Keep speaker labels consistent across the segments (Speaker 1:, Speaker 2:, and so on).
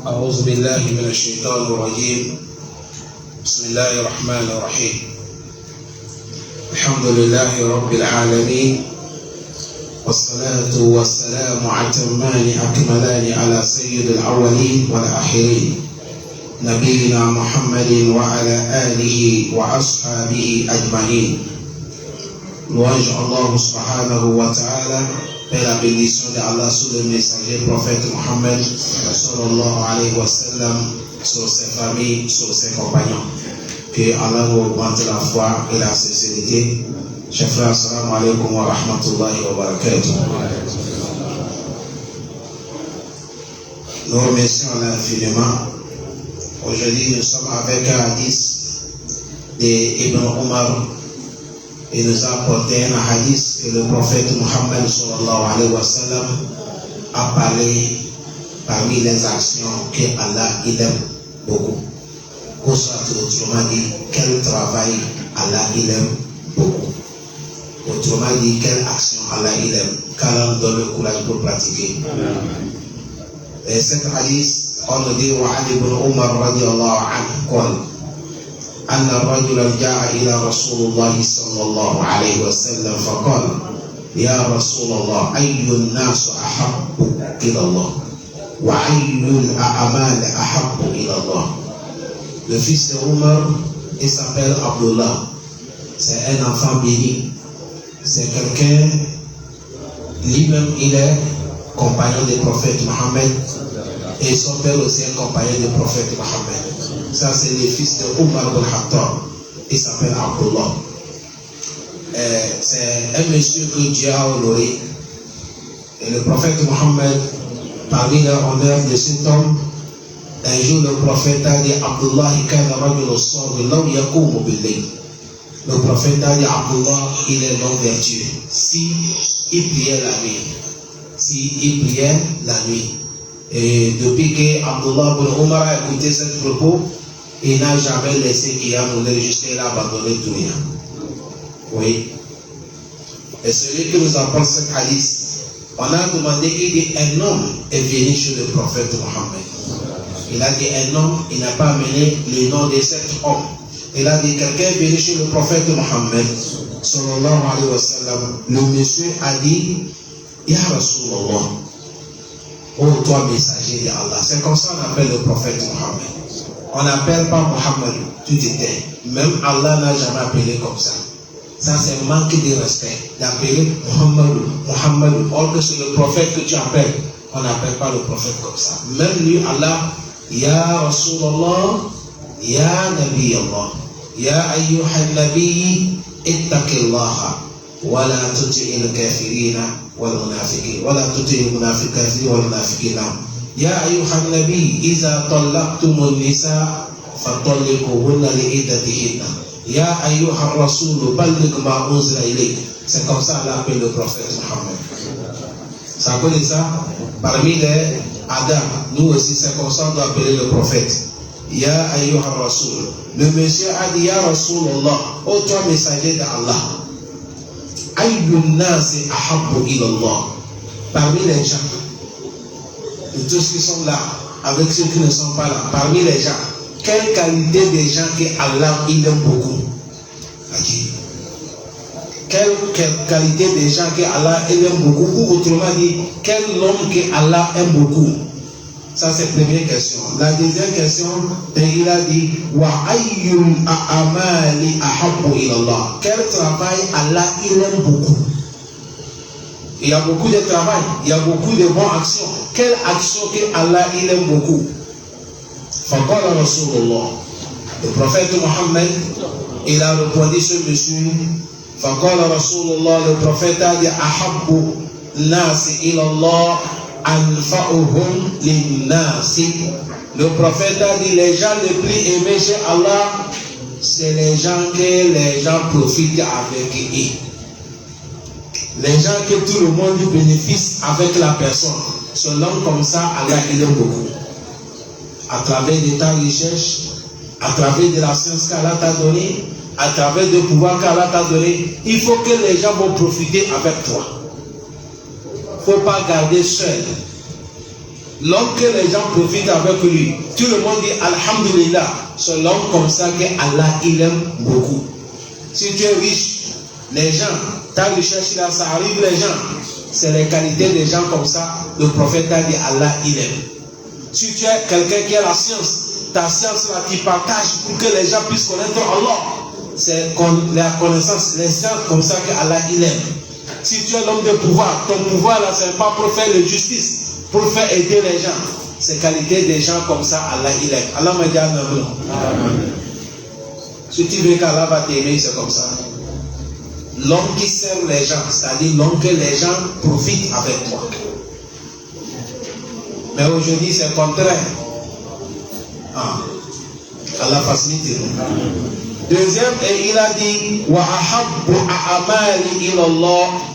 Speaker 1: أعوذ بالله من الشيطان الرجيم. بسم الله الرحمن الرحيم. الحمد لله رب العالمين، والصلاة والسلام أتمان أكملان على سيد الأولين والآخرين نبينا محمد وعلى آله وأصحابه أجمعين. Louange Allah subhanahu wa ta'ala, et la bénédiction d'Allah sur le messager prophète Mohammed sallallahu alayhi wa sallam, sur ses familles, sur ses compagnons. Que Allah nous augmente la foi et la sincérité. Chers frères, assalamu alaikum wa rahmatullahi wa barakatuh. Nous remercions infiniment. Aujourd'hui, nous sommes avec un hadith d'Ibn Omar. Il nous a apporté un hadith que le prophète Mohammed sallallahu alayhi wa sallam a parlé parmi les actions que Allah il aime beaucoup. Ou soit autrement dit, quel travail Allah il aime beaucoup. Autrement dit, quelle action Allah il aime. Qu'Allah nous donne le courage pour pratiquer. Et cet hadith, on nous dit وعن ابن عمر رضي الله عنه قال أن رجلا جاء إلى رسول الله صلى الله عليه وسلم فقال يا رسول الله أي الناس أحب إلى الله وأي الأعمال أحب إلى الله. Le fils de Omar, il s'appelle Abdullah. C'est un enfant béni. C'est quelqu'un, lui-même il est compagnon du prophète Mohammed et son père aussi est compagnon du prophète Mohammed. Ça, c'est le fils de Omar bin Khattab. Il s'appelle Abdullah. C'est un monsieur que Dieu a honoré. Et le prophète Mohammed, parmi les honneurs de cet homme, un jour le prophète a dit Abdullah, le prophète a dit Abdullah, il est non vertueux. Si il priait la nuit. Si il priait la nuit. Et depuis que Abdullah bin Omar a écouté ce propos, il n'a jamais laissé Qiyam al-Layl, juste il a abandonné tout rien. Oui. Et celui qui nous apporte cet hadith, on a demandé, il dit un homme est venu chez le prophète Mohammed. Il a dit un homme, il n'a pas amené le nom de cet homme. Il a dit quelqu'un est venu chez le prophète Mohammed sallallahu alayhi wa sallam. Le monsieur a dit Ya Rasulallah, ô toi messager d'Allah. C'est comme ça qu'on appelle le prophète Mohammed. On n'appelle pas Mohammed, tout était. Même Allah n'a jamais appelé comme ça. Ça c'est manque de respect d'appeler Mohammed. Or que c'est le prophète que tu appelles. On n'appelle pas le prophète comme ça. Même lui, Allah, Ya Rasulallah, Ya Nabi Allah, Ya ayyuhan Nabi, ittaqillaha, wa la tuti'il kafirina wal munafiqin, wa la tuti'il munafiqin wal munafiqin. يا أيها النبي إذا طلقتم النساء فطلقوهن لعدتهن يا أيها الرسول بلغ ما أنزل إليك. C'est comme ça qu'on appelle le prophète Mohammed. Ça connaît ça? Parmi les Adam, nous aussi c'est comme ça qu'on doit appeler le prophète. Ya ayyuha rasul. Le monsieur a dit Ya Rasulallah, ô toi messager d'Allah. Ayyun nasi ahabbu ila Allah. Parmi les gens, de tous ceux qui sont là, avec ceux qui ne sont pas là, parmi les gens, quelle qualité des gens que Allah il aime beaucoup? Quelle qualité des gens que Allah il aime beaucoup? Ou autrement dit, quel homme que Allah aime beaucoup? Ça c'est la première question. La deuxième question, il a dit Wa ayyul a'amali ahabbu ila Allah. Quel travail Allah il aime beaucoup? Il y a beaucoup de travail, il y a beaucoup de bonnes actions. Quelle action que Allah il aime beaucoup? Faqala Rasulullah. Le prophète Mohammed, il a répondu ce monsieur. Faqala Rasulullah, le prophète a dit Ahabbu nasi ila Allah anfa'uhum lin-nasi. Le prophète a dit les gens les plus aimés chez Allah, c'est les gens que les gens profitent avec eux. Les gens que tout le monde bénéficie avec la personne. Selon comme ça, Allah il aime beaucoup. À travers de ta recherche, à travers de la science qu'Allah t'a donnée, à travers du pouvoir qu'Allah t'a donné, il faut que les gens vont profiter avec toi. Il ne faut pas garder seul. L'homme que les gens profitent avec lui, tout le monde dit Alhamdulillah. C'est l'homme comme ça que Allah il aime beaucoup. Si tu es riche, les gens, ta richesse là, ça arrive les gens. C'est les qualités des gens comme ça. Le prophète a dit Allah il aime. Si tu es quelqu'un qui a la science, ta science là qui partage pour que les gens puissent connaître Allah. C'est la connaissance, les sciences comme ça que Allah il aime. Si tu es l'homme de pouvoir, ton pouvoir là, ce n'est pas pour faire de justice, pour faire aider les gens. C'est qualité des gens comme ça, Allah il aime. Allah m'a dit Amen. Si tu veux qu'Allah va t'aimer, c'est comme ça. L'homme qui sert les gens, c'est-à-dire l'homme que les gens profitent avec toi. Mais aujourd'hui, c'est le contraire. Allah facilite. Deuxième, et il a dit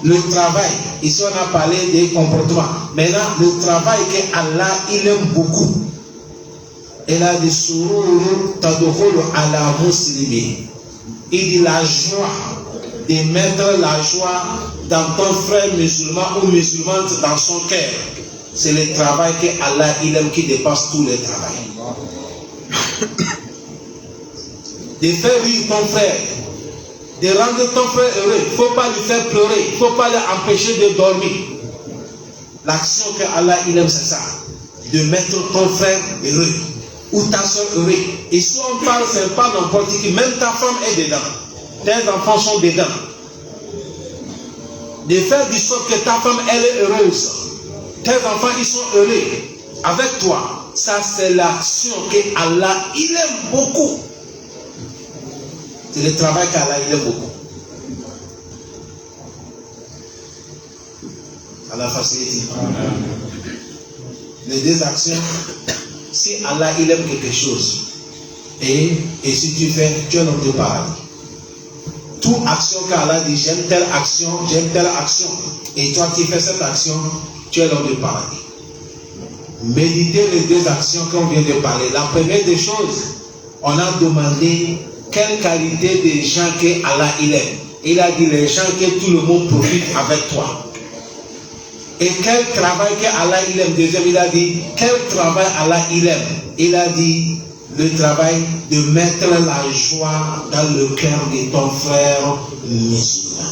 Speaker 1: le travail. Ici, on a parlé des comportements. Maintenant, le travail que Allah il aime beaucoup. Il a dit il dit la joie de mettre la joie dans ton frère musulman ou musulmane dans son cœur. C'est le travail que Allah il aime qui dépasse tout le travail. De faire rire ton frère, de rendre ton frère heureux. Il ne faut pas lui faire pleurer, il ne faut pas l'empêcher de dormir. L'action que Allah il aime, c'est ça. De mettre ton frère heureux ou ta soeur heureux. Et si on parle, ce n'est pas n'importe qui, même ta femme est dedans. Tes enfants sont dedans. De faire du sorte que ta femme elle est heureuse. Tes enfants ils sont heureux avec toi. Ça c'est l'action que Allah il aime beaucoup. C'est le travail qu'Allah il aime beaucoup. Allah facilite. Les deux actions, si Allah il aime quelque chose, et si tu fais, tu es dans le paradis. Toute action qu'Allah dit, j'aime telle action, et toi tu fais cette action, tu es dans le paradis. Méditez les deux actions qu'on vient de parler. La première des choses, on a demandé quelle qualité des gens que Allah il aime. Il a dit les gens que tout le monde profite avec toi. Et quel travail que Allah il aime. Deuxième, il a dit quel travail Allah il aime. Il a dit le travail de mettre la joie dans le cœur de ton frère musulman.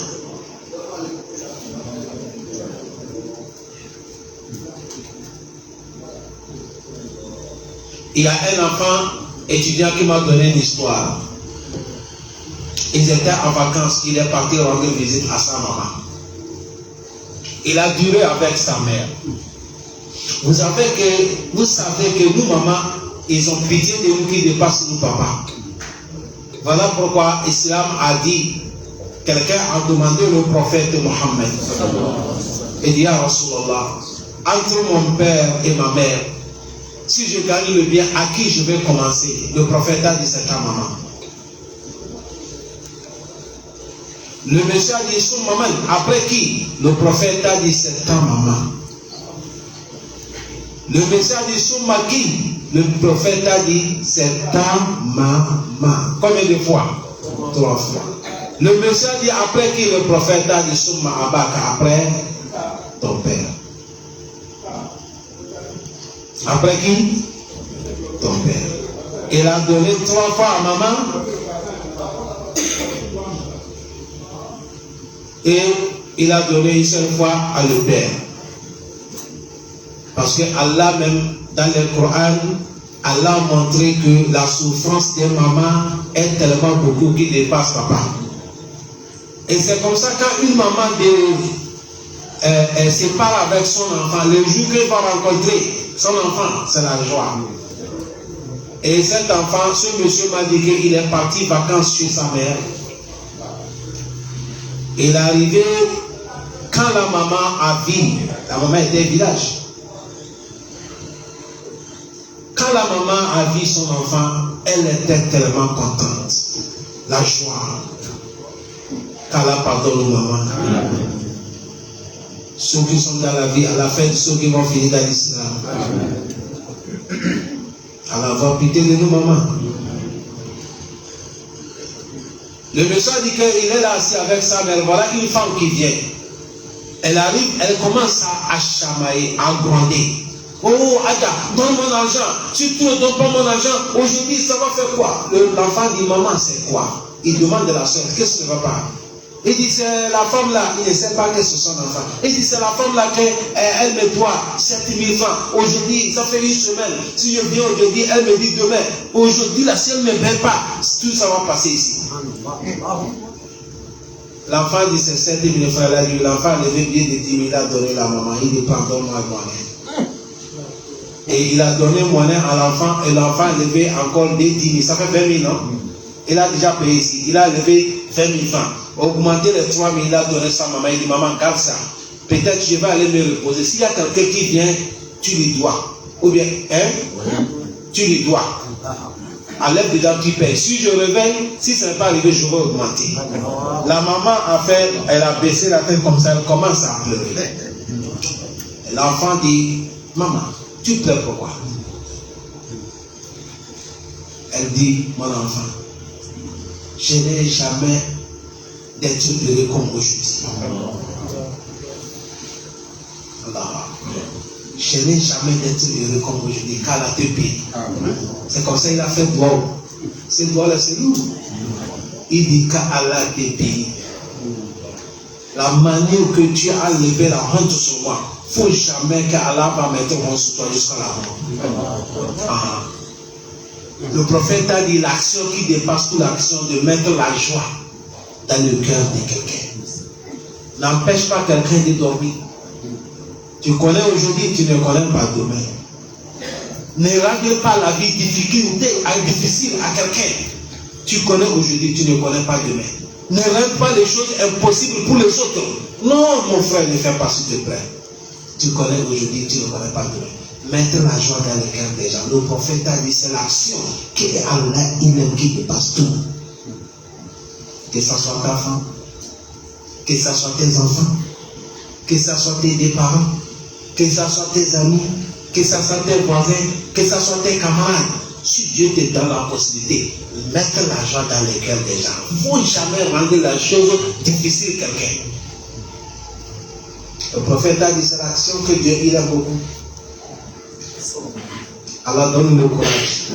Speaker 1: Il y a un enfant étudiant qui m'a donné une histoire. Ils étaient en vacances, il est parti rendre visite à sa maman. Il a duré avec sa mère. Vous savez que nous, maman, ils ont pitié de nous qui dépassent nous, papa. Voilà pourquoi l'islam a dit, quelqu'un a demandé au prophète Mohammed. Il dit à Rasulallah, entre mon père et ma mère, si je gagne le bien, à qui je vais commencer? Le prophète a dit, c'est ta maman. Le monsieur a dit, son maman. Après qui? Le prophète a dit, c'est ta maman. Le monsieur a dit, son mari. Le prophète a dit, c'est ta maman. Combien de fois? 3 fois. Le monsieur a dit, après qui? Le prophète a dit, son abaka. Après ton père. Après qui? Ton père. Il a donné 3 fois à maman. Et il a donné une seule fois à le père. Parce que Allah même, dans le Coran, Allah a montré que la souffrance des mamans est tellement beaucoup qu'il dépasse papa. Et c'est comme ça quand une maman se parle avec son enfant, le jour qu'elle va rencontrer son enfant, c'est la joie. Et cet enfant, ce monsieur m'a dit qu'il est parti vacances chez sa mère. Il est arrivé quand la maman a vu, la maman était au village. Quand la maman a vu son enfant, elle était tellement contente. La joie. Qu'Allah pardonne aux mamans. Ceux qui sont dans la vie, à la fin, ceux qui vont finir dans l'islam. Allah va pitié de nous, maman. Le monsieur dit qu'il est là assis avec sa mère. Voilà une femme qui vient. Elle arrive, elle commence à chamailler, à gronder. Oh, Ada, donne mon argent. Si tu ne donnes pas mon argent, aujourd'hui, ça va faire quoi? L'enfant dit, maman, c'est quoi? Il demande de la soeur, qu'est-ce que ça va pas? Il dit, c'est la femme là, il ne sait pas que c'est son enfant. Il dit, c'est la femme là qu'elle me doit 7000 francs. Aujourd'hui, ça fait une semaine. Si je viens aujourd'hui, elle me dit demain. Aujourd'hui, là, si elle ne me paie pas, tout ça va passer ici. L'enfant dit, c'est 7000 francs. L'enfant a levé bien de 10 000, il a donné la maman. Il dit, pardonne-moi, monnaie. Et il a donné monnaie à l'enfant, et l'enfant a levé encore des 10 000. Ça fait 20 000, non? Il a déjà payé ici. Il a levé 20 000 francs. Augmenter les 3 000, il a donné ça à maman. Il dit, maman, garde ça. Peut-être je vais aller me reposer. S'il y a quelqu'un qui vient, tu lui dois. Ou bien, tu lui dois. À l'aide dedans, tu payes. Si je réveille, si ça n'est pas arrivé, je vais augmenter. La maman a fait, elle a baissé la tête comme ça, elle commence à pleurer. L'enfant dit, maman, tu pleures pourquoi? Elle dit, mon enfant, je n'ai jamais d'être heureux comme aujourd'hui. Je n'ai jamais d'être heureux comme aujourd'hui, car la te paye. C'est comme ça qu'il a fait droit. C'est droit là, c'est lourd. Il dit qu'Allah te paye. La manière que tu as levé la honte sur moi, il ne faut jamais qu'Allah va mettre honte sur toi jusqu'à la mort. Le prophète a dit l'action qui dépasse toute l'action de mettre la joie dans le cœur de quelqu'un. N'empêche pas quelqu'un de dormir. Tu connais aujourd'hui, tu ne connais pas demain. Ne rende pas la vie difficile à quelqu'un. Tu connais aujourd'hui, tu ne connais pas demain. Ne rende pas les choses impossibles pour les autres. Non, mon frère, ne fais pas s'il te plaît. Tu connais aujourd'hui, tu ne connais pas demain. Mettre la joie dans le cœur des gens. Le prophète a dit, c'est l'action qui est Allah, il aime, qui dépasse tout. Que ce soit ta femme, que ce soit tes enfants, que ce soit tes parents, que ce soit tes amis, que ce soit tes voisins, que ce soit tes camarades. Si Dieu te donne la possibilité, mettre la joie dans le cœur des gens. Il ne faut jamais rendre la chose difficile à quelqu'un. Le prophète a dit, c'est l'action que Dieu il aime beaucoup. Allah donne le courage.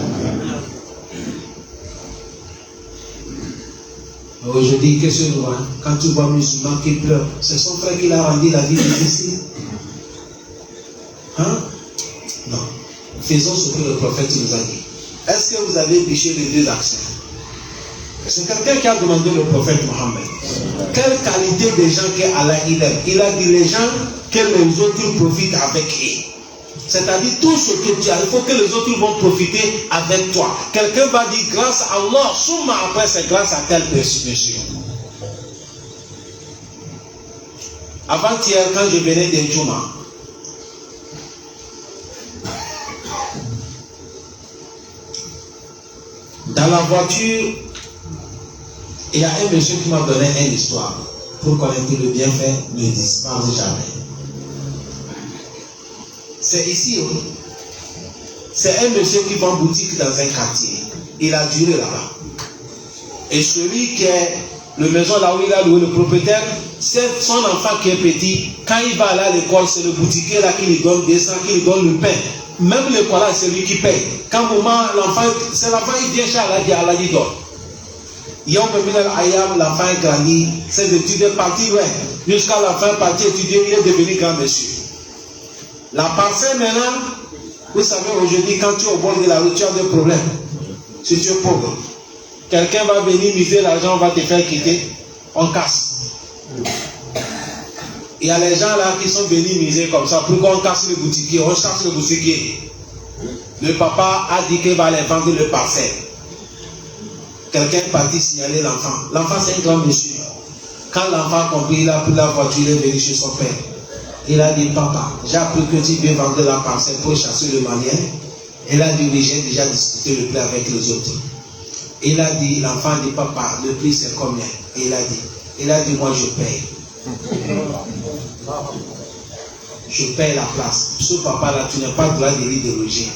Speaker 1: Aujourd'hui, qu'est-ce que nous voyons? Quand tu vois un musulman qui pleure, c'est son frère qui l'a rendu la vie difficile. Hein? Non. Faisons ce que le prophète nous a dit. Est-ce que vous avez péché les deux actions? C'est quelqu'un qui a demandé au prophète Mohammed quelle qualité des gens qu'Allah il aime. Il a dit les gens que les autres profitent avec eux. C'est-à-dire tout ce que tu as, il faut que les autres vont profiter avec toi. Quelqu'un va dire grâce à Allah, souvent après c'est grâce à telle personne. Avant-hier, quand je venais d'un Juma, dans la voiture, il y a un monsieur qui m'a donné une histoire. Pour connaître le bienfait, ne dispense jamais. C'est ici, c'est un monsieur qui vend boutique dans un quartier. Il a duré là-bas. Et celui qui est le maison là où il a loué, le propriétaire, c'est son enfant qui est petit. Quand il va aller à l'école, c'est le boutiquier là qui lui donne des sangs, qui lui donne le pain. Même l'école là, c'est lui qui paye. Quand moment l'enfant, c'est l'enfant, il vient chez Allah dit donne. L'enfant est grandi, ses études est parti, ouais. Jusqu'à la fin, parti étudier, il est devenu grand monsieur. La parcelle maintenant, vous savez, aujourd'hui, quand tu es au bord de la route, tu as des problèmes. Si tu es pauvre, quelqu'un va venir miser l'argent, on va te faire quitter, on casse. Il y a les gens là qui sont venus miser comme ça, pour qu'on casse le boutiquier, on chasse le boutiquier. Le papa a dit qu'il va aller vendre le parcelle. Quelqu'un est parti signaler l'enfant. L'enfant, c'est un grand monsieur. Quand l'enfant a compris, il a pris la voiture, il est venu chez son père. Il a dit, papa, j'ai appris que tu viens vendre la parcelle pour chasser le malien. Il a dit, oui, j'ai déjà discuté le prix avec les autres. Il a dit, l'enfant dit, papa, le prix c'est combien? Et il a dit, moi je paye. Je paye la place. Ce papa-là, tu n'as pas le droit de lui déloger.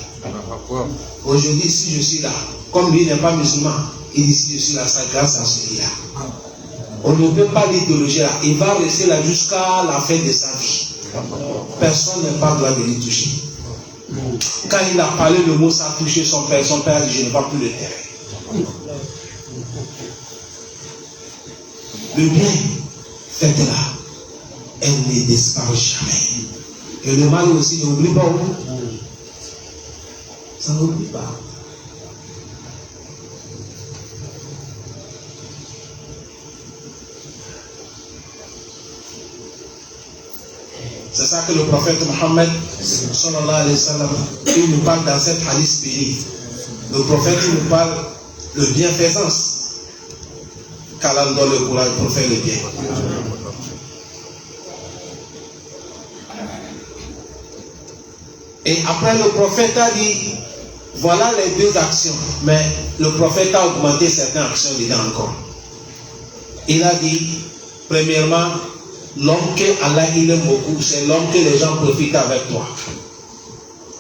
Speaker 1: Aujourd'hui, si je suis là, comme lui n'est pas musulman, il dit, si je suis là, c'est grâce à celui-là. On ne peut pas lui déloger là. Il va rester là jusqu'à la fin de sa vie. Personne n'a pas le droit de lui toucher. Quand il a parlé le mot, ça a touché son père a dit, je ne vois plus le terrain. Le bien, faites-la. Elle ne disparaît jamais. Et le mal aussi, n'oublie pas. Ça n'oublie pas. C'est ça que le prophète Mohammed, sallallahu alayhi wa sallam, il nous parle dans cette hadith béni. Le prophète il nous parle de bienfaisance qu'Allah donne le courage pour faire le bien. Et après le prophète a dit, voilà les deux actions, mais le prophète a augmenté certaines actions dedans encore. Il a dit, premièrement, l'homme que Allah il aime beaucoup, c'est l'homme que les gens profitent avec toi.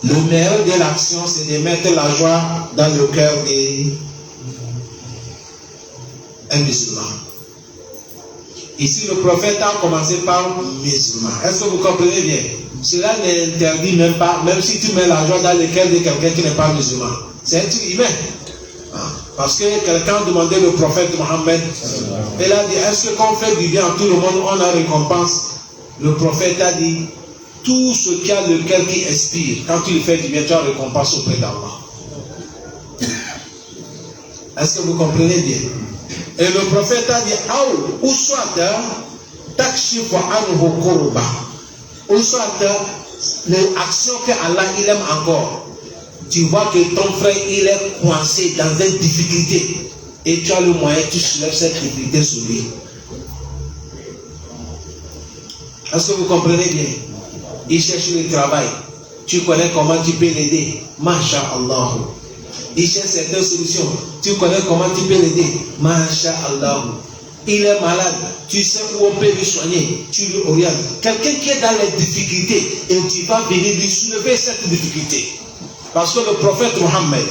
Speaker 1: Le meilleur de l'action, c'est de mettre la joie dans le cœur d'un musulman. Ici, le prophète a commencé par musulman. Est-ce que vous comprenez bien? Cela n'interdit même pas, même si tu mets la joie dans le cœur de quelqu'un qui n'est pas musulman. C'est un truc humain. Parce que quelqu'un demandait le prophète Mohammed, il a dit, est-ce que quand on fait du bien à tout le monde, on a récompense? Le prophète a dit, tout ce qui a le cœur qui expire, quand tu le fais du bien, tu as récompense auprès d'Allah. Est-ce que vous comprenez bien? Et le prophète a dit, ou soit, takshifu anhu kurba, ou soit, l'action que Allah il aime encore. Tu vois que ton frère il est coincé dans une difficulté et tu as le moyen, tu soulèves cette difficulté sur lui. Est-ce que vous comprenez bien? Il cherche le travail. Tu connais comment tu peux l'aider. Masha'Allah. Il cherche certaines solutions. Tu connais comment tu peux l'aider. Masha'Allah. Il est malade. Tu sais où on peut lui soigner. Tu lui orientes. Quelqu'un qui est dans les difficultés et tu vas venir lui soulever cette difficulté. Parce que le prophète Mohammed,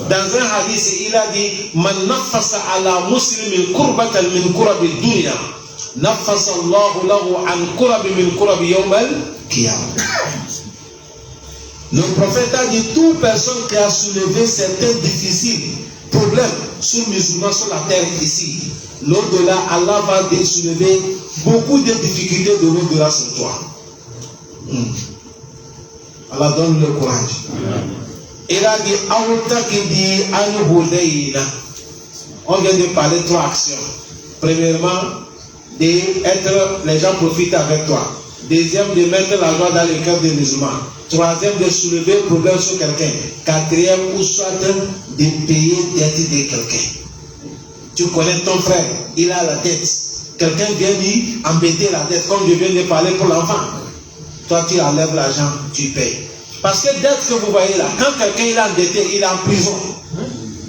Speaker 1: dans un hadith, il a dit Man nafasa ala muslimin kurbatan min kurabi dunya, nafasa Allahu lahu an kurabi min kurabi yawmal qiyamah. Le prophète a dit toute personne qui a soulevé certains difficiles problèmes sur musulmans sur la terre ici, l'au-delà, Allah va soulever beaucoup de difficultés de l'au-delà sur toi. Allah donne le courage. Il a dit, on vient de parler de 3 actions. Premièrement, les gens profitent avec toi. Deuxième, de mettre la joie dans le cœur des musulmans. Troisième, de soulever le problème sur quelqu'un. Quatrième, ou soit de payer dette de quelqu'un. Tu connais ton frère, il a la dette. Quelqu'un vient lui embêter la dette, comme je viens de parler pour l'enfant. Toi, tu enlèves l'argent, tu payes. Parce que dès que vous voyez là, quand quelqu'un est endetté, il est en prison.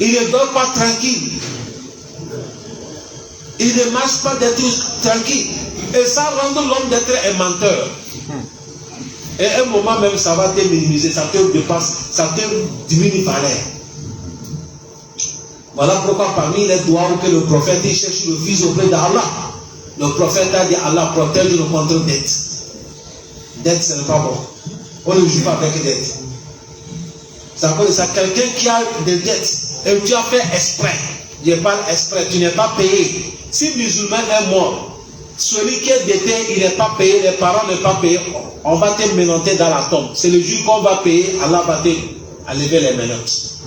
Speaker 1: Il ne dort pas tranquille. Il ne marche pas d'être tranquille. Et ça rend l'homme d'être un menteur. Et à un moment même, ça va te minimiser, ça te dépasse, ça te diminue par l'air. Voilà pourquoi parmi les doigts que le prophète il cherche le fils auprès d'Allah. Le prophète a dit Allah protège-nous contre dette. Dette, ce n'est pas bon. On ne joue pas avec dette. Ça veut dire ça, quelqu'un qui a des dettes et tu as fait exprès. Je parle exprès, tu n'es pas payé. Si le musulman est mort, celui qui est dété, il n'est pas payé, les parents ne sont pas payés, on va te menotter dans la tombe. C'est le jour qu'on va payer, Allah va te enlever les menottes.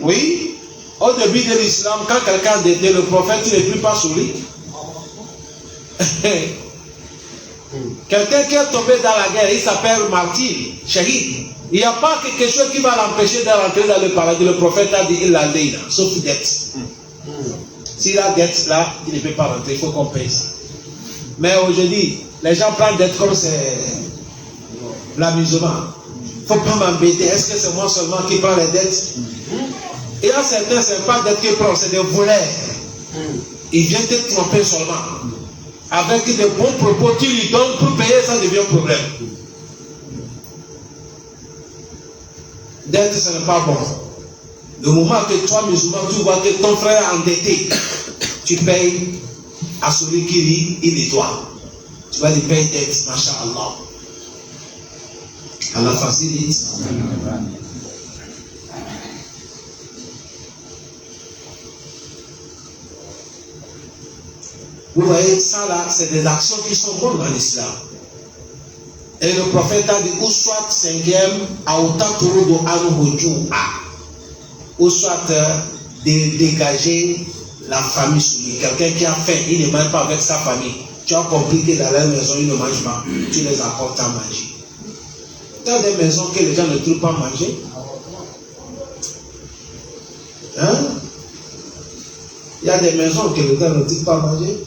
Speaker 1: Oui, au début de l'islam, quand quelqu'un est dété, le prophète ne prie pas sur lui. Quelqu'un qui est tombé dans la guerre, il s'appelle martyr, shahid. Il n'y a pas quelque chose qui va l'empêcher de rentrer dans le paradis. Le prophète a dit il a dette, sauf dette. S'il a dette là, il ne peut pas rentrer, il faut qu'on paye ça. Mais aujourd'hui, les gens prennent dette comme c'est l'amusement. Il ne faut pas m'embêter. Est-ce que c'est moi seulement qui prends les dettes? Il y a certains, ce n'est pas dette qu'ils prennent, c'est des voleurs. Ils viennent te tromper seulement. Avec de bons propos, tu lui donnes pour payer, ça devient un problème. Dette, ce n'est pas bon. Le moment que toi, musulman, tu vois que ton frère est endetté, tu payes à celui qui rit, il est toi. Tu vas lui payer dette, masha'Allah. Allah facilite. Vous voyez, ça là, c'est des actions qui sont bonnes dans l'islam. Et le prophète a dit, ou soit cinquième, à autant de Anuhoju, ou soit de dégager la famille sur lui. Quelqu'un qui a faim, il ne mange pas avec sa famille. Tu as compris que dans la maison, ils ne mangent pas. Tu les apportes à manger. Tu as des maisons que les gens ne trouvent pas manger. Hein? Il y a des maisons que les gens ne trouvent pas manger.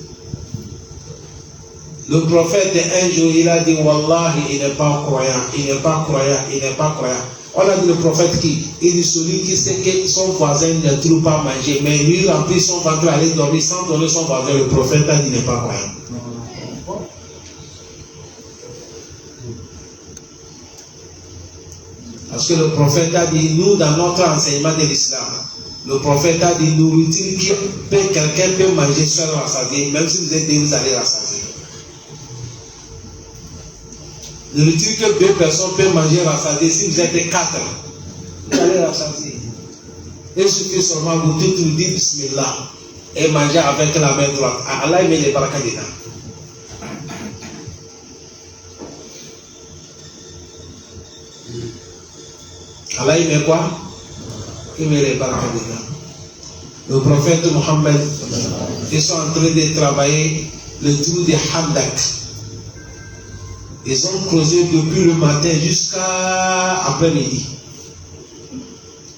Speaker 1: Le prophète, un jour, il a dit, Wallahi, il n'est pas croyant, il n'est pas croyant, il n'est pas croyant. On a dit le prophète qui, il dit celui qui sait que son voisin ne trouve pas manger, mais lui remplit son ventre, aller dormir sans donner son voisin. Le prophète a dit, il n'est pas croyant. Parce que le prophète a dit, nous, dans notre enseignement de l'islam, le prophète a dit, nourriture que quelqu'un peut manger seul rassasié, même si vous êtes deux, vous allez rassasier. Nourriture que deux personnes peuvent manger rassasié, si vous êtes quatre, vous allez rassasier. Il suffit seulement vous tous vous dites Bismillah et manger avec la main droite. Allah met les barakas dedans. Allah il met quoi? Il met les barakas dedans. Le prophète Mohammed, ils sont en train de travailler le trou de Handak. Ils ont creusé depuis le matin jusqu'à après-midi.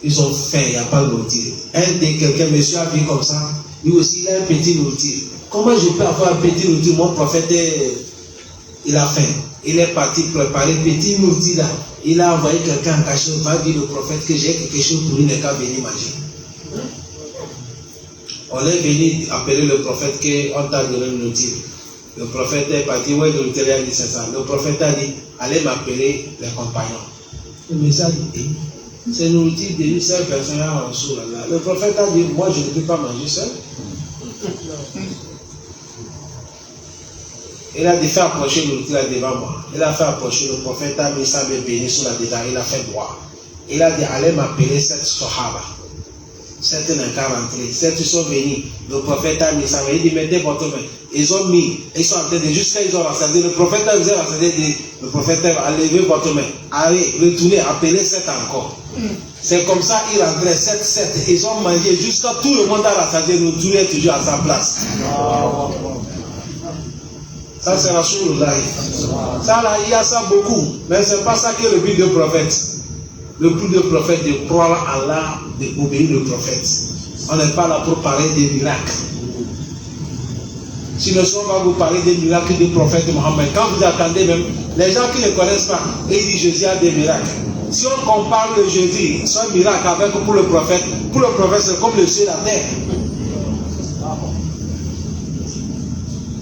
Speaker 1: Ils ont faim, il n'y a pas de nourriture. Quelqu'un, monsieur, a vu comme ça. Lui aussi, il a un petit nourriture. Comment je peux avoir un petit nourriture? Mon prophète, il a faim. Il est parti préparer petit nourriture là. Il a envoyé quelqu'un en cachot. Il va dire au prophète que j'ai quelque chose pour lui, il n'est qu'à venir manger. On est venu appeler le prophète qu'on t'a donné une nourriture. Le prophète est parti, ouais, le dit c'est ça. Le prophète a dit, allez m'appeler les compagnons. Le message dit, c'est nourriture de une seule personne en dessous là. Le prophète a dit, moi je ne peux pas manger seul. Il a dit, fait approcher le nourriture là devant moi. Il a fait approcher, le prophète a mis sa main bénie sur la dedans, il a fait boire. Il a dit, allez m'appeler cette Sahaba. Certains n'ont qu'à rentrer. Certains sont venus. Le prophète a mis sa main. Il dit, mettez votre main. Ils ont mis. Ils sont en train de jusqu'à ils ont rassasié. Le prophète a rassasié. Le prophète a levé votre main. Allez, retournez, appelez 7 encore. C'est comme ça, ils rentraient 7. Ils ont mangé jusqu'à tout le monde a rassasié. Le tour est toujours à sa place. Ça, c'est Rasulullah. Ça, là, il y a ça beaucoup. Mais ce n'est pas ça qui est le but du prophète. Le but du prophète, de croire à Allah, d'obéir le prophète. On n'est pas là pour parler des miracles. Sinon, on va vous parler des miracles du prophète Mohammed. Quand vous attendez même, les gens qui ne connaissent pas, ils disent Jésus a des miracles. Si on compare le Jésus, son miracle avec pour le prophète c'est comme le ciel et la terre.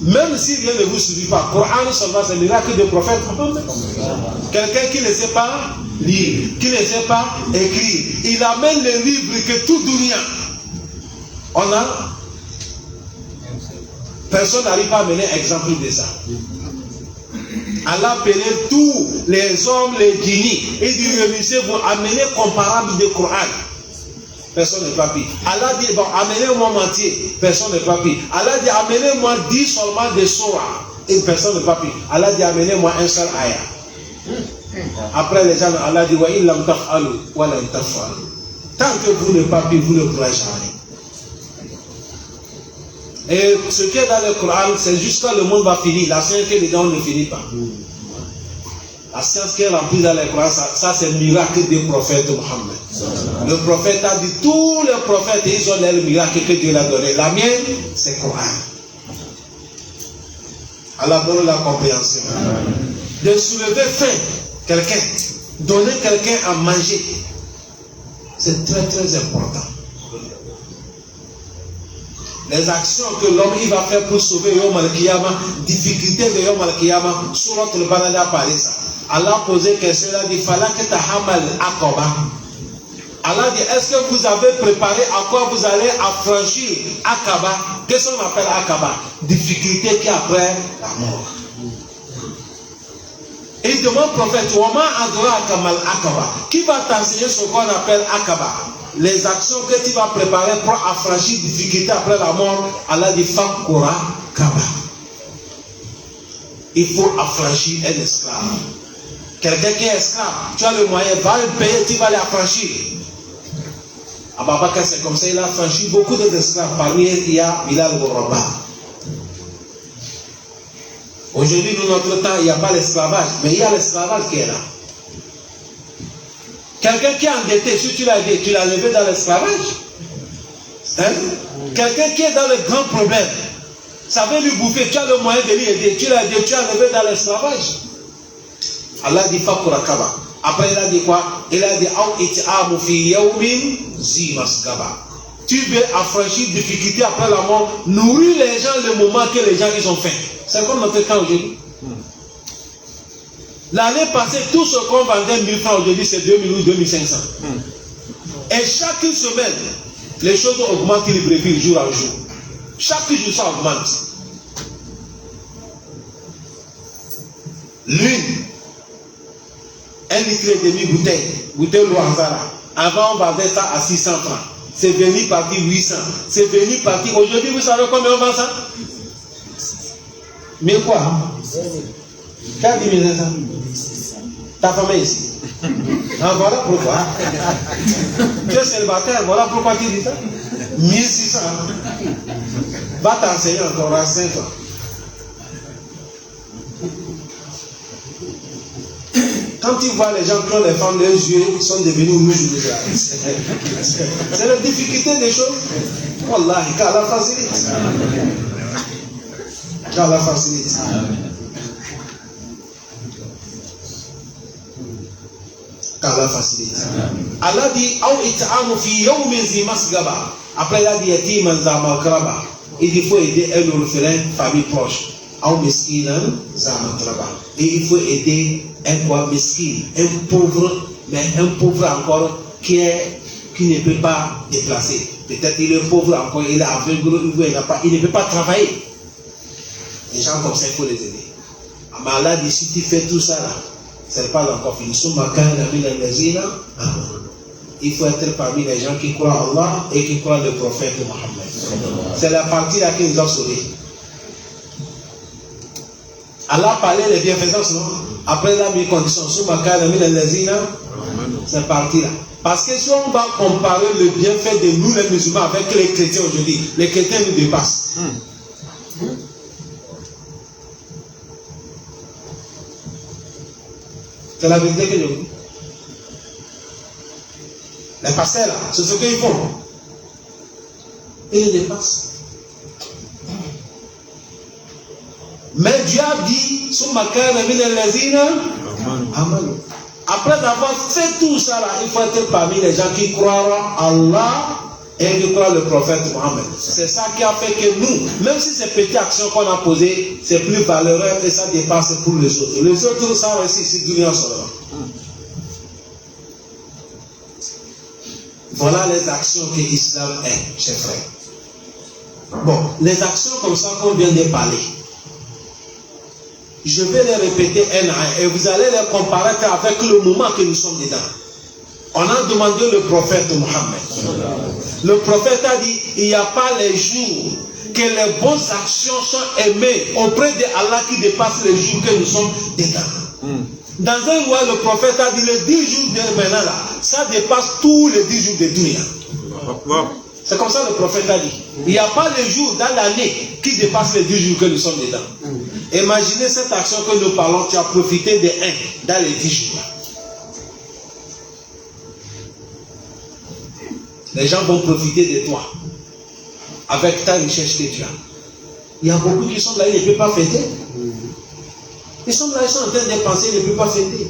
Speaker 1: Même si rien ne vous suffit pas, Coran seulement c'est le miracle du prophète. Quelqu'un qui ne sait pas lire, qui ne sait pas écrire, il amène les livres que tout dunya. On a personne n'arrive pas à amener exemple de ça. Allah appelait tous les hommes, les djinnis, et dit réunissez-vous, amenez comparable de Coran. Personne n'est pas pire. Allah dit bon, amenez-moi moitié. Personne n'est pas pire. Allah dit amenez-moi 10 seulement de surah. Et personne n'est pas pire. Allah dit amenez-moi un seul ayah. Après les gens, Allah dit wa illam taf'alu wa lam taf'alu. Tant que vous n'êtes pas pire, vous ne pourrez jamais. Et ce qui est dans le Coran, c'est jusqu'à le monde va finir. La science qui est dedans ne finit pas. La science qui est remplie dans le Coran, ça c'est le miracle du prophète Mohammed. Le prophète a dit, tous les prophètes, ils ont le miracle que Dieu a donné. La mienne, c'est le Coran. Allah donne la compréhension. De soulever faim, quelqu'un, donner quelqu'un à manger, c'est très très important. Les actions que l'homme il va faire pour sauver Yom Al-Kiyama, difficulté de Yom Al-Kiyama, Surat Al-Banana a parlé ça. Allah a posé question, il a dit, Falak tahamal Aqaba. Allah dit, est-ce que vous avez préparé à quoi vous allez affranchir Aqaba? Qu'est-ce qu'on appelle Aqaba? Difficulté qui est après la mort. Et il demande au prophète, qui va t'enseigner ce qu'on appelle Akaba? Les actions que tu vas préparer pour affranchir difficulté après la mort. Allah dit Fakura Kaba. Il faut affranchir un esclave. Quelqu'un qui est esclave, tu as le moyen, va le payer, tu vas l'affranchir. Ababakar, c'est comme ça, il a affranchi beaucoup d'esclaves. Parmi eux, il y a Bilal Ghoraba. Aujourd'hui, dans notre temps, il n'y a pas l'esclavage, mais il y a l'esclavage qui est là. Quelqu'un qui est endetté, si tu l'as aidé, tu l'as levé dans l'esclavage. Hein? Quelqu'un qui est dans le grand problème, ça veut lui bouffer, tu as le moyen de lui aider, tu l'as aidé, tu l'as levé dans l'esclavage. Allah dit Fakura Kaba. Après, il a dit quoi? Il a dit tu veux affranchir difficulté après la mort, nourrir les gens le moment que les gens ils ont faim. C'est comme notre cas aujourd'hui. L'année passée, tout ce qu'on vendait 1000 francs aujourd'hui, c'est 2000 ou 2500. Et chaque semaine, les choses augmentent les brebis jour à jour. Chaque jour, ça augmente. L'huile, 1,5 litre bouteille Loanzara. Avant, on vendait ça à 600 francs. C'est venu partir 800. C'est venu partir. Aujourd'hui, vous savez combien on vend ça? Mais quoi? Qui a dit 1500? Ta femme est ici. Ah, voilà pourquoi. Tu es célibataire, voilà pourquoi tu dis ça. 1600. Va t'enseigner encore à 5 ans. Quand tu vois les gens qui ont les femmes, leurs yeux sont devenus rouges. C'est la difficulté des choses. Wallahi, qu'Allah facilite. Qu'Allah facilite. Qu'Allah facilite. Allah dit après il a dit il faut aider un orphelin, famille proche. Et il faut aider un mesquin, un pauvre, mais un pauvre encore qui ne peut pas déplacer. Peut-être il est pauvre encore, il est aveugle, il ne peut pas travailler. Les gens comme ça, il faut les aider. Mais Allah dit, si tu fais tout ça là, ce n'est pas encore fini. Il faut être parmi les gens qui croient en Allah et qui croient le prophète Mohammed. C'est la partie là qui nous a sauvés. Allah parlait des bienfaisances, non? Après la mis condition, c'est parti là. Parce que si on va comparer le bienfait de nous les musulmans avec les chrétiens aujourd'hui, les chrétiens nous dépassent. C'est la vérité que je vous dis. Les pasteurs là, c'est ce qu'ils font. Ils les dépassent. Mais Dieu a dit, après avoir fait tout ça là, il faut être parmi les gens qui croient en Allah et qui croient le prophète Mohammed. C'est ça qui a fait que nous, même si ces petites actions qu'on a posées, c'est plus valeureux et ça dépasse pour les autres. Les autres, ça aussi, c'est Dunia seulement. Voilà les actions que l'islam est, chers frères. Bon, les actions comme ça qu'on vient de parler, je vais les répéter un à un et vous allez les comparer avec le moment que nous sommes dedans. On a demandé le prophète Mohammed. Le prophète a dit, il n'y a pas les jours que les bonnes actions sont aimées auprès de Allah qui dépassent les jours que nous sommes dedans. Dans un roi, le prophète a dit, les 10 jours de maintenant là, ça dépasse tous les 10 jours de Dunia. C'est comme ça le prophète a dit. Il n'y a pas les jours dans l'année qui dépassent les 10 jours que nous sommes dedans. Imaginez cette action que nous parlons, tu as profité de un dans les 10 jours. Les gens vont profiter de toi avec ta richesse que tu as. Il y a beaucoup qui sont là, ils ne peuvent pas fêter. Ils sont là, ils sont en train de dépenser, ils ne peuvent pas fêter.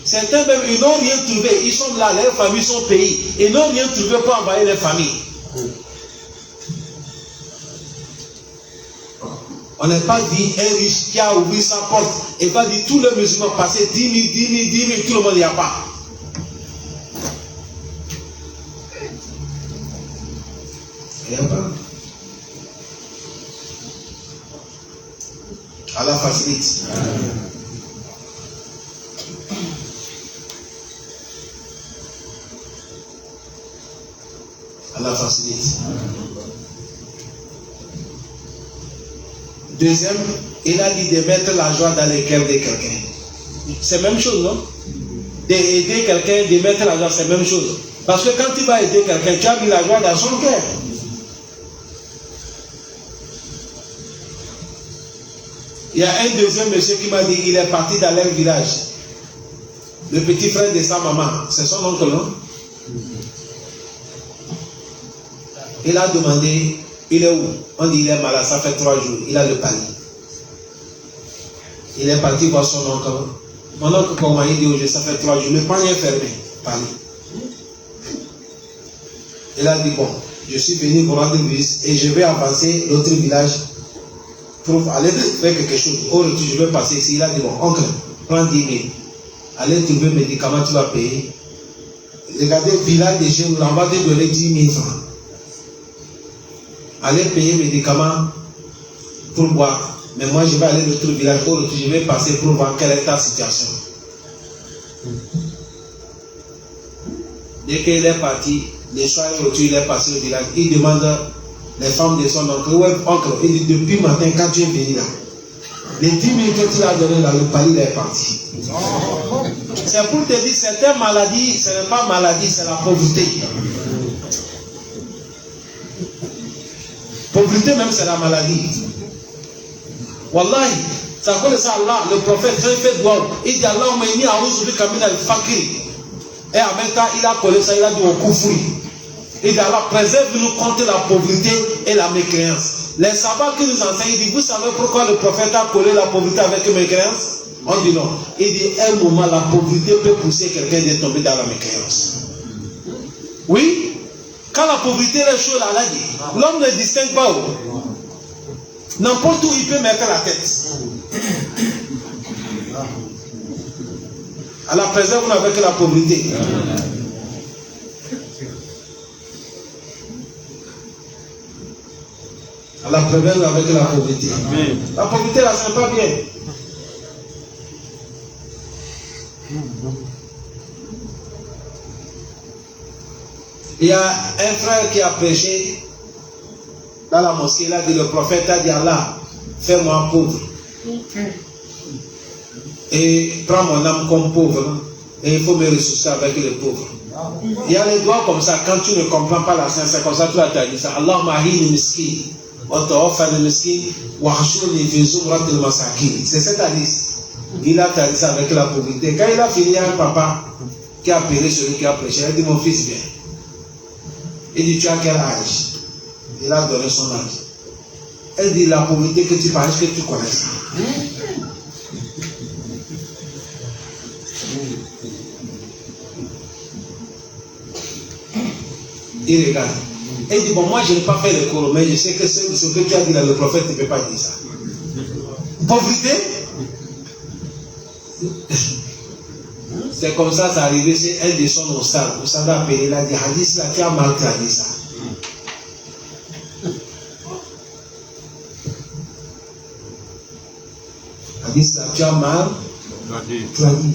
Speaker 1: Certains même, ils n'ont rien trouvé. Ils sont là, leurs familles sont payées. Ils n'ont rien trouvé pour envoyer les familles. On n'a pas dit un riche qui a ouvert sa porte et va dire tous les musulmans passer 10 000, tout le monde n'y a pas. Il n'y a pas. Allah facilite. Allah facilite. Deuxième, il a dit de mettre la joie dans le cœur de quelqu'un. C'est la même chose, non? D'aider quelqu'un, de mettre la joie, c'est la même chose. Parce que quand tu vas aider quelqu'un, tu as mis la joie dans son cœur. Il y a un deuxième monsieur qui m'a dit, il est parti dans leur village. Le petit frère de sa maman, c'est son oncle, non? Il a demandé, il est où? On dit, il est malade, ça fait 3 jours, il a le palier. Il est parti voir son oncle. Mon oncle, comment il dit, aujourd'hui, ça fait 3 jours, le panier est fermé, palier. Il a dit, bon, je suis venu vous rendre visite et je vais avancer l'autre village pour aller faire quelque chose. Au retour, je vais passer ici. Il a dit, bon, oncle, prends 10 000. Allez trouver médicaments, tu vas payer. Regardez, village des jeunes, on va te donner 10 000 francs. Allez payer médicaments pour boire. Mais moi, je vais aller dans l'autre village. Au retour, je vais passer pour voir quelle est ta situation. Dès qu'il est parti, le soir, au retour, il est passé au village. Il demande les femmes de son oncle. Ouais, oncle, il dit, depuis le matin, quand tu es venu là, les 10 000 que tu as donné là, le palier est parti. C'est pour te dire, certaines maladies, ce n'est pas maladie, c'est la pauvreté. Pauvreté même, c'est la maladie. Wallahi, c'est à cause de ça, Allah, le prophète, quand il fait doigt, il dit, Allah, m'a mis à Roussoubi Kamina al-Fakir. Et en même temps, il a collé ça, il a dit au Koufoui. Il dit, Allah, préserve-nous contre la pauvreté et la mécréance. Les sabbats qui nous enseignent, il dit, vous savez pourquoi le prophète a collé la pauvreté avec la mécréance? On dit non. Il dit, à un moment, la pauvreté peut pousser quelqu'un de tomber dans la mécréance. Oui? Quand la pauvreté est chaude, Allah dit, l'homme ne distingue pas. N'importe où il peut mettre la tête. Allah préserve-nous avec la pauvreté. Allah préserve avec la pauvreté. La pauvreté là, c'est pas bien. Il y a un frère qui a prêché dans la mosquée, il a dit, le prophète a dit, Allah, fais-moi pauvre. Et prends mon âme comme pauvre. Et il faut me ressourcer avec les pauvres. Il y a les doigts comme ça, quand tu ne comprends pas la science, c'est comme ça que tu as dit ça. Allah mahini miskin, otofa de miskin, wahshuni fi zumrat al-masakin. C'est cet hadith. Il a dit ça avec la pauvreté. Quand il a fini, il y a un papa qui a appelé celui qui a prêché. Il a dit, mon fils, viens. Il dit, tu as quel âge? Il a donné son âge. Elle dit, la pauvreté que tu parles, est-ce que tu connais ça? Il regarde. Elle dit, bon, moi je n'ai pas fait le cours, mais je sais que ce que tu as dit là, le prophète ne peut pas dire ça. Pauvreté? C'est comme ça, c'est arrivé, c'est un de son ostad. Vous savez, appelé, il a dit, hadith là, tu as mal traduit ça. Hadith là, tu as mal traduit.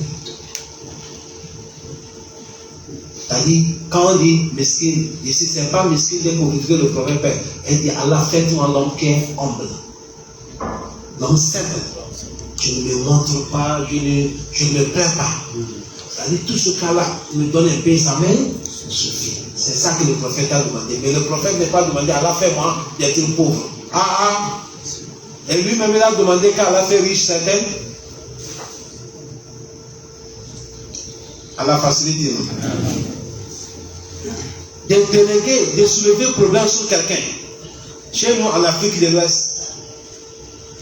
Speaker 1: C'est-à-dire, quand on dit mesquine, ici, ce n'est pas mesquine de pauvreté que le prophète fait. Elle dit, Allah, fais-toi l'homme qui est humble. L'homme simple. Je ne me montre pas, je ne me plains pas. C'est-à-dire, tout ce cas-là, me donne un peu sa main, suffit. C'est ça que le prophète a demandé. Mais le prophète n'a pas demandé, Allah, fais-moi d'être pauvre. Et lui-même, il a demandé qu'Allah fait riche certaines. Allah facilite. De déléguer, de soulever le problème sur quelqu'un. Chez nous, en Afrique de l'Ouest,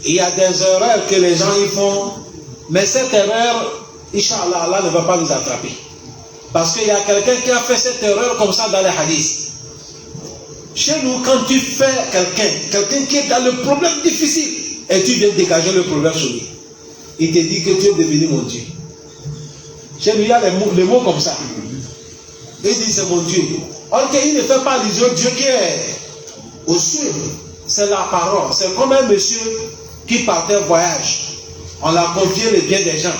Speaker 1: il y a des erreurs que les gens y font, mais cette erreur, Inch'Allah, Allah ne va pas nous attraper. Parce qu'il y a quelqu'un qui a fait cette erreur comme ça dans les hadiths. Chez nous, quand tu fais quelqu'un qui est dans le problème difficile, et tu viens dégager le problème sur lui, il te dit que tu es devenu mon Dieu. Chez nous, il y a les mots comme ça. Il dit c'est mon Dieu. Or qu'il ne fait pas allusion au Dieu qui est au ciel. C'est la parole. C'est comme un monsieur qui partait en voyage. On l'a confié les biens des gens.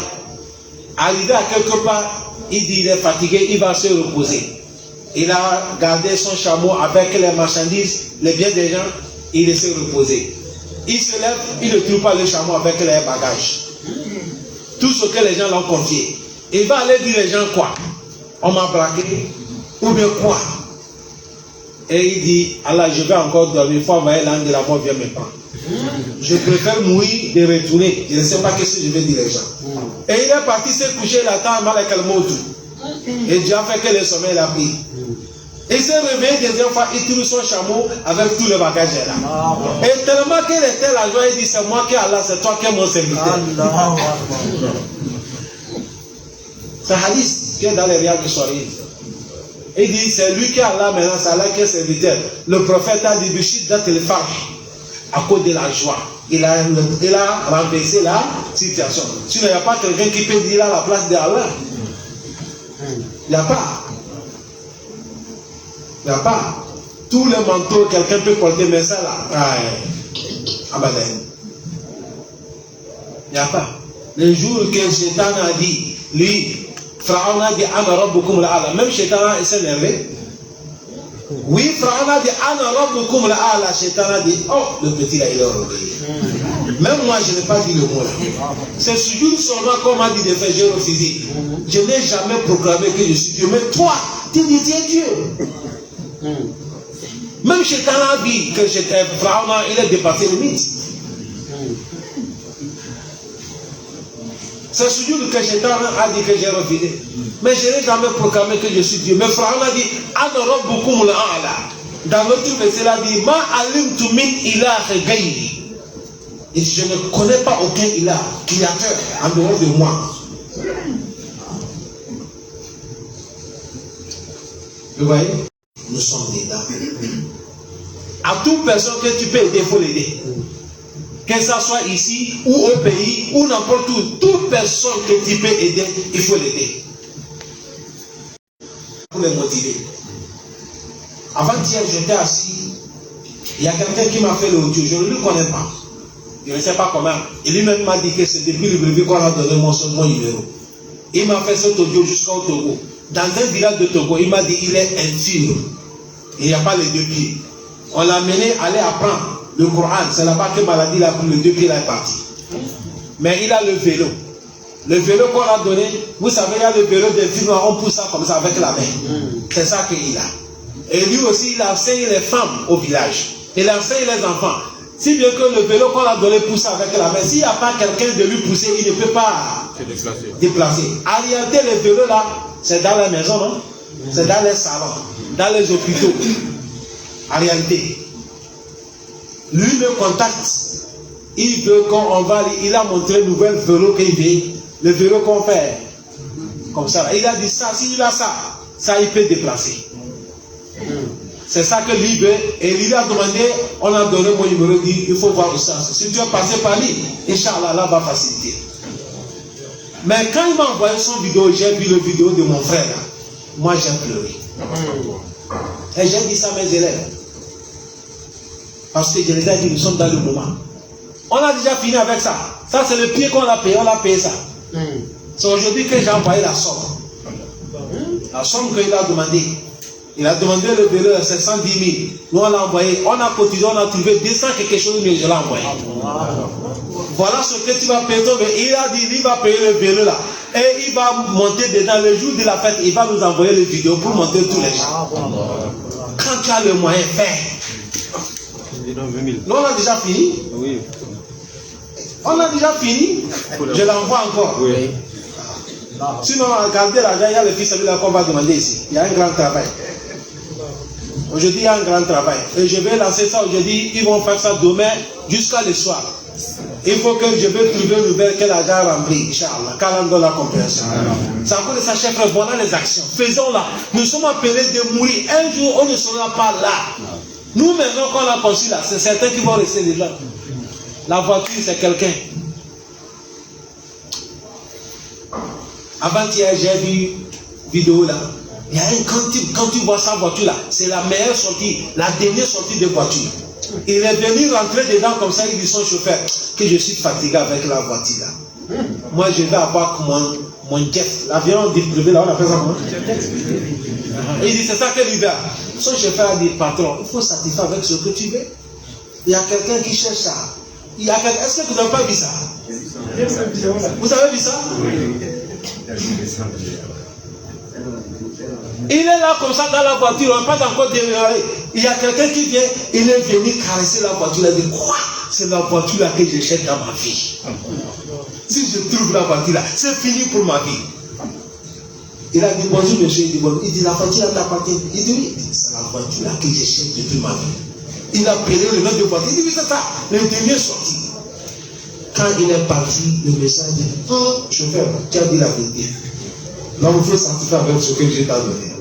Speaker 1: Arrivé à quelque part, il dit il est fatigué, il va se reposer. Il a gardé son chameau avec les marchandises, les biens des gens, il s'est reposé. Il se lève, il ne trouve pas le chameau avec les bagages. Tout ce que les gens l'ont confié. Il va aller dire aux gens quoi? On m'a braqué, ou bien quoi? Et il dit, Allah, je vais encore dormir, il faut envoyer l'ange de la mort, viens me prendre. Je préfère mourir de retourner. Je ne sais pas ce que je vais dire aux gens. Et il est parti se coucher, il attend mal qu'elle monte. Et Dieu a fait que le sommeil l'a pris. Il s'est réveillé deuxième fois, il trouve son chameau avec tout le bagage là. Et tellement qu'il était la joie, il dit, c'est moi qui Allah, c'est toi qui es mon serviteur. C'est un hadith qui est dans les Riyad al-Salihin. Il dit, c'est lui qui est Allah maintenant, c'est Allah qui est serviteur. Le prophète a dit, Bishid dat el-Farh, à cause de la joie. Il a renversé la situation. Sinon, il n'y a pas quelqu'un qui peut dire à la place d'Allah. Il n'y a pas. Il n'y a pas. Tous les manteaux, quelqu'un peut porter, mais ça là, abadan. Il n'y a pas. Le jour que Shaitan a dit, lui, Pharaon a dit, Ana Rabbukum la'ala. Même Shaitan s'est énervé. Oui, Pharaon a dit, Ana Rabbukum la'ala. Shaitan a dit, oh, le petit là, il est orgueilleux. Même moi, je n'ai pas dit le mot là. C'est sur seulement qu'on m'a dit de faire, j'ai refusé. Je n'ai jamais proclamé que je suis Dieu. Mais toi, tu dis, tu es Dieu. Même Shaitan a dit que Pharaon, il a dépassé les limites. C'est celui que Shaitan a dit que j'ai refusé. Mais je n'ai jamais proclamé que je suis Dieu. Mais Pharaon a dit, Ana Rabbukum la'ala. Dans l'autre verset, il a dit, Ma alimtu min ilaha ghayri. Et je ne connais pas aucun ilah, créateur, en dehors de moi. Vous voyez? Nous sommes dedans. À toute personne que tu peux aider, il faut l'aider. Que ça soit ici, ou au pays, ou n'importe où, toute personne que tu peux aider, il faut l'aider. Pour les motiver. Avant-hier, j'étais assis. Il y a quelqu'un qui m'a fait le audio. Je ne le connais pas. Je ne sais pas comment. Et lui-même m'a dit que c'est depuis le brevet qu'on a donné mon numéro. Il m'a fait cet audio jusqu'au Togo. Dans un village de Togo, il m'a dit qu'il est infirme. Il n'y a pas les deux pieds. On l'a mené à aller apprendre le Coran. C'est là-bas que maladie il a pris les deux pieds, il est parti. Mais il a le vélo. Le vélo qu'on a donné, vous savez, il y a le vélo d'infirme, on pousse ça comme ça avec la main. C'est ça qu'il a. Et lui aussi, il enseigne les femmes au village. Il enseigne les enfants. Si bien que le vélo qu'on a donné pousse avec la main, s'il n'y a pas quelqu'un de lui pousser, il ne peut pas se déplacer. En réalité, le vélo là, c'est dans la maison, non? C'est dans les salons, dans les hôpitaux. En réalité, lui me contacte. Il veut qu'on va, il a montré le nouvel vélo qu'il veut, le vélo qu'on fait. Comme ça. Il a dit ça, s'il a ça il peut déplacer. C'est ça que lui veut. Et lui a demandé, on a donné mon numéro, il dit, il faut voir ça. Si tu es passé par lui, Inch'Allah, Allah va faciliter. Mais quand il m'a envoyé son vidéo, j'ai vu le vidéo de mon frère là. Moi j'ai pleuré. Et j'ai dit ça à mes élèves. Parce que je les ai dit, nous sommes dans le moment. On a déjà fini avec ça. Ça c'est le pied qu'on a payé, on a payé ça. C'est aujourd'hui que j'ai envoyé la somme. La somme qu'il a demandé. Il a demandé le vélo, c'est 110 000. Nous on l'a envoyé. On a cotisé, on a trouvé 200 quelque chose, mais je l'ai envoyé. Voilà ce que tu vas payer. Il a dit, il va payer le vélo là. Et il va monter dedans. Le jour de la fête, il va nous envoyer les vidéos pour monter tous les gens. Quand tu as le moyen, fais. Nous on a déjà fini. Oui. On a déjà fini. Je l'envoie encore. Oui. Sinon, regardez l'argent, il y a le fils là qu'on va demander ici. Il y a un grand travail. Aujourd'hui, il y a un grand travail. Et je vais lancer ça aujourd'hui. Ils vont faire ça demain jusqu'à le soir. Il faut que je vais trouver une nouvelle que l'argent rempli. Inch'Allah. Car on donne la compréhension. C'est encore de ça, chef. Voilà les actions. Faisons-la. Nous sommes appelés de mourir. Un jour, on ne sera pas là. Nous, maintenant, qu'on a conçu là, c'est certains qui vont rester là. La voiture, c'est quelqu'un. Avant-hier, j'ai vu une vidéo là. Il y a quand tu vois sa voiture là, c'est la meilleure sortie, la dernière sortie de voiture. Il est venu rentrer dedans comme ça, il dit son chauffeur que je suis fatigué avec la voiture là. Moi je vais avoir mon jet. L'avion dit privé là, on appelle ça comment?
Speaker 2: Il dit, c'est ça que l'hiver. Son chef a dit, patron, il faut satisfaire avec ce que tu veux. Il y a quelqu'un qui cherche ça. Est-ce que vous n'avez pas vu ça? Vous avez vu ça? Il est là comme ça dans la voiture, on n'a pas encore démarré. Il y a quelqu'un qui vient, il est venu caresser la voiture. Il a dit, quoi? C'est la voiture là que je cherche dans ma vie. Si je trouve la voiture là, c'est fini pour ma vie. Il a dit, bonjour monsieur, il dit, la voiture là t'appartient. Il dit, oui, c'est la voiture là que je cherche depuis ma vie. Il a appelé le nom de voiture. Il dit, oui, c'est ça. Le dernier sorti. Quand il est parti, le message dit, chauffeur, tu as dit la vérité. Donc il faut satisfaire avec ce que Dieu t'a donné.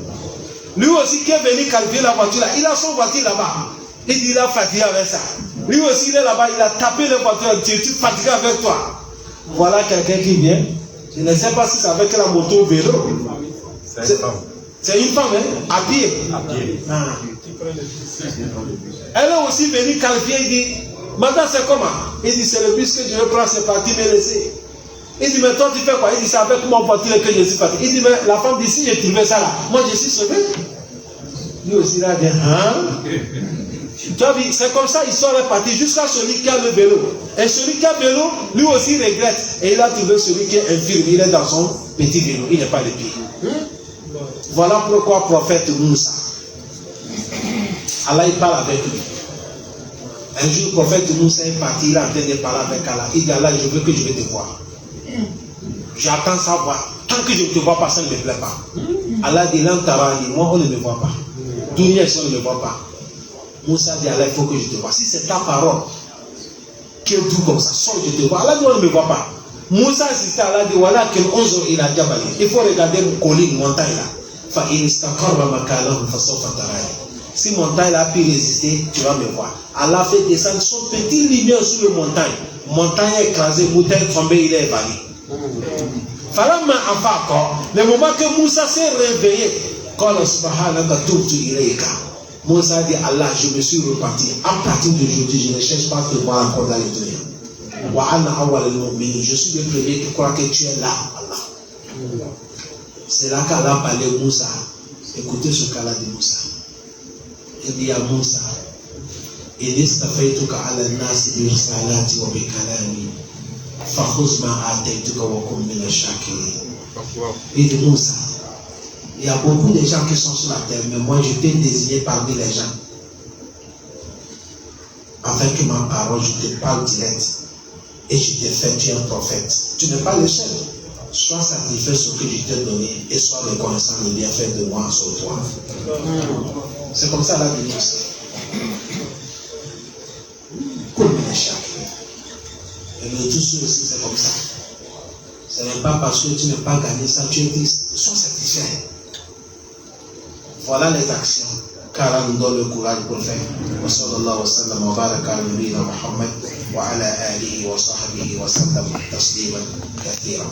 Speaker 2: Lui aussi qui est venu calmer la voiture là, il a son voiture là-bas. Il dit, il a fatigué avec ça. Lui aussi il est là-bas, il a tapé la voiture, il dit, tu es fatigué avec toi. Voilà quelqu'un qui vient. Je ne sais pas si c'est avec la moto ou vélo. C'est une femme, hein, à pied. Ah. Elle est aussi venue qualifier, il dit, madame c'est comment? Il dit, c'est le bus que je vais prendre, c'est parti me laisser. Il dit, mais toi tu fais quoi? Il dit, c'est avec mon voiture que je suis fatigué. Il dit, mais la femme dit, si j'ai trouvé ça là, moi je suis sauvé. Lui aussi il a dit, tu as vu, c'est comme ça, ils sont répartis jusqu'à celui qui a le vélo. Et celui qui a le vélo, lui aussi regrette. Et il a trouvé celui qui est infirme, il est dans son petit vélo, il n'est pas de pied. Voilà pourquoi prophète Moussa, Allah il parle avec lui. Un jour, le prophète Moussa est parti, il est en train de parler avec Allah. Il dit, Allah, je veux que je vais te voir. J'attends sa voix. Tant que je ne te vois pas, ça ne me plaît pas. Allah dit, moi on ne me voit pas. Dunia, on ne me voit pas. Moussa dit, Allah, il faut que je te vois. Si c'est ta parole qui est doux comme ça, sors, je te vois. Allah dit, on ne me voit pas. Moussa insistait, Allah dit, voilà, il faut regarder une colline, montagne là. Si montagne a pu résister, tu vas me voir. Allah fait descendre son petit lumière sur le montagne. Montagne est écrasée, montagne est tombée, il est évanoui. Falamma afaqo, le moment que Moussa s'est réveillé, qala subhanaka tubtu ilayka. Moussa dit, Allah, je me suis reparti. À partir d'aujourd'hui, je ne cherche pas à te voir encore dans les dunya. Wa ana awwal al-mu'minin, je suis le premier qui croit que tu es là, Allah. C'est là qu'Allah parlait Moussa. Écoutez ce qu'Allah dit Moussa. Il dit à Moussa, il dit, il dit Moussa, il y a beaucoup de gens qui sont sur la terre, mais moi je t'ai désigné parmi les gens. Avec ma parole, je te parle direct. Et je t'ai fait, tu es un prophète. Tu n'es pas le seul. Sois satisfait ce que je t'ai donné et sois reconnaissant le bienfait de moi sur toi. C'est comme ça la vie. Comme les chats. Et le tout aussi, c'est comme ça. Ce n'est pas parce que tu n'as pas gagné ça, tu es triste. Sois satisfait. Voilà les actions. Car Allah nous donne le courage pour le faire. Wa sallallahu wa sallam wa baraka ala nabiyyina Muhammad wa ala alihi wa sahbihi wa sallam tasliman kathira.